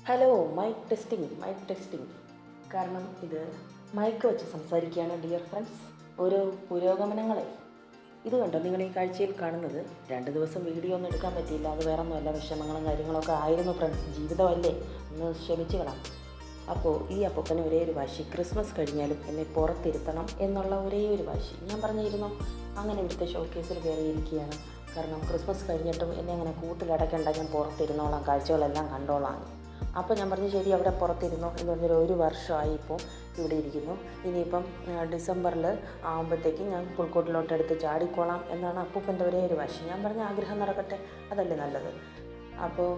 Hello, mic testing. കാരണം ഇത് mic വെച്ച് സംസാരിക്കുകയാണ് ഡിയർ ഫ്രണ്ട്സ്. ഓരോ പുരോഗമനങ്ങളെ ഇത് കണ്ടോ, നിങ്ങൾ ഈ കാഴ്ചയിൽ കാണുന്നത് 2 ദിവസം വീഡിയോ ഒന്നും എടുക്കാൻ പറ്റിയില്ല. അത് വേറെ ഒന്നുമല്ല, വിഷമങ്ങളും കാര്യങ്ങളൊക്കെ ആയിരുന്നു ഫ്രണ്ട്സ്. ജീവിതമല്ലേ, ഒന്ന് ക്ഷമിച്ചു കളാം. അപ്പോൾ ഈ അപ്പൂപ്പന് ഒരേ ഒരു വാശി, ക്രിസ്മസ് കഴിഞ്ഞാലും എന്നെ പുറത്തിരുത്തണം എന്നുള്ള ഒരേ ഒരു വാശി. ഞാൻ പറഞ്ഞിരുന്നു അങ്ങനെ ഇവിടുത്തെ ഷോക്കേസിൽ കയറിയിരിക്കുകയാണ്. കാരണം ക്രിസ്മസ് കഴിഞ്ഞിട്ടും എന്നെ അങ്ങനെ കൂട്ടിലടയ്ക്കണ്ട, ഞാൻ പുറത്തിരുന്നോളാം, കാഴ്ചകളെല്ലാം കണ്ടോളാം. അപ്പോൾ ഞാൻ പറഞ്ഞു ശരി, അവിടെ പുറത്തിരുന്നോ എന്ന് പറഞ്ഞൊരു 1 വർഷമായി ഇപ്പോൾ ഇവിടെ ഇരിക്കുന്നു. ഇനിയിപ്പം ഡിസംബറിൽ ആകുമ്പോഴത്തേക്ക് ഞാൻ പുൽക്കോട്ടിലോട്ട് എടുത്ത് ചാടിക്കോളാം എന്നാണ് അപ്പൂപ്പൻ്റെ ഒരേ ഒരു വാശി. ഞാൻ പറഞ്ഞ ആഗ്രഹം നടക്കട്ടെ, അതല്ലേ നല്ലത്. അപ്പോൾ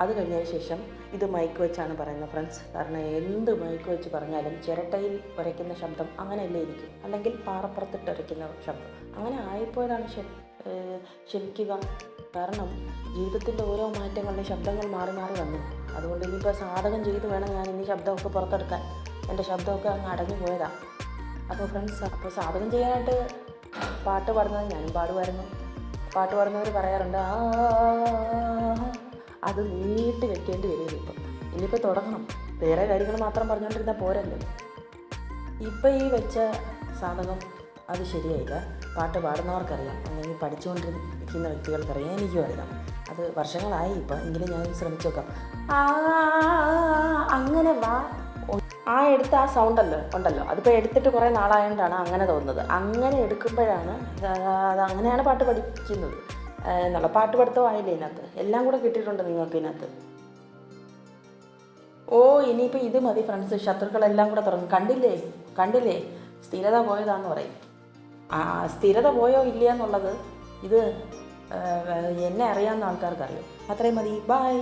അത് കഴിഞ്ഞതിന് ശേഷം ഇത് മൈക്ക് വെച്ചാണ് പറയുന്നത് ഫ്രണ്ട്സ്. കാരണം എന്ത് മൈക്ക് വെച്ച് പറഞ്ഞാലും ചിരട്ടയിൽ ഉരയ്ക്കുന്ന ശബ്ദം അങ്ങനെയല്ലേ ഇരിക്കും, അല്ലെങ്കിൽ പാറപ്പുറത്തിട്ട് ഉരയ്ക്കുന്ന ശബ്ദം അങ്ങനെ ആയിപ്പോയതാണ്. ക്ഷമിക്കുക. കാരണം ജീവിതത്തിൻ്റെ ഓരോ മാറ്റങ്ങളുടെ ശബ്ദങ്ങൾ മാറി മാറി വന്നു. അതുകൊണ്ട് ഇനിയിപ്പോൾ സാധകം ചെയ്ത് വേണം ഞാൻ ഇനി ശബ്ദമൊക്കെ പുറത്തെടുക്കാൻ. എൻ്റെ ശബ്ദമൊക്കെ അങ്ങ് അടഞ്ഞു പോയതാണ്. അപ്പോൾ ഫ്രണ്ട്സ്, അപ്പോൾ സാധകം ചെയ്യാനായിട്ട് പാട്ട് പാടുന്നത് ഞാനും പാടുമായിരുന്നു. പാട്ട് പാടുന്നവർ പറയാറുണ്ട് അത് നീട്ടി വെക്കേണ്ടി വരും. ഇനിയിപ്പോൾ തുടങ്ങണം. വേറെ കാര്യങ്ങൾ മാത്രം പറഞ്ഞുകൊണ്ടിരുന്നാൽ പോരല്ലോ. ഇപ്പം ഈ വെച്ച സാധകം അത് ശരിയായില്ല. പാട്ട് പാടുന്നവർക്കറിയാം, അല്ലെങ്കിൽ പഠിച്ചുകൊണ്ടിരിക്കുന്ന വ്യക്തികൾക്കറിയാം, എനിക്കും അറിയാം. അത് വർഷങ്ങളായി ഇപ്പം, എങ്കിലും ഞാൻ ശ്രമിച്ചു നോക്കാം. അങ്ങനെ എടുത്ത ആ സൗണ്ടല്ലോ ഉണ്ടല്ലോ, അതിപ്പോൾ എടുത്തിട്ട് കുറേ നാളായതുകൊണ്ടാണ് അങ്ങനെ തോന്നുന്നത്. അങ്ങനെ എടുക്കുമ്പോഴാണ് അത് അങ്ങനെയാണ് പാട്ട് പഠിക്കുന്നത് എന്നുള്ള. പാട്ട് പഠിത്തം ആയില്ലേ ഇതിനകത്ത്, എല്ലാം കൂടെ കിട്ടിയിട്ടുണ്ട് നിങ്ങൾക്ക് ഇതിനകത്ത്. ഇനിയിപ്പോൾ ഇത് മതി ഫ്രണ്ട്സ്, ശത്രുക്കളെല്ലാം കൂടെ തുടങ്ങും. കണ്ടില്ലേ സ്ഥിരത പോയതാന്ന് പറയും. സ്ഥിരത പോയോ ഇല്ല എന്നുള്ളത് ഇത് എന്നെ അറിയാവുന്ന ആൾക്കാർക്കറിയാം. അത്രയും മതി. ബൈ.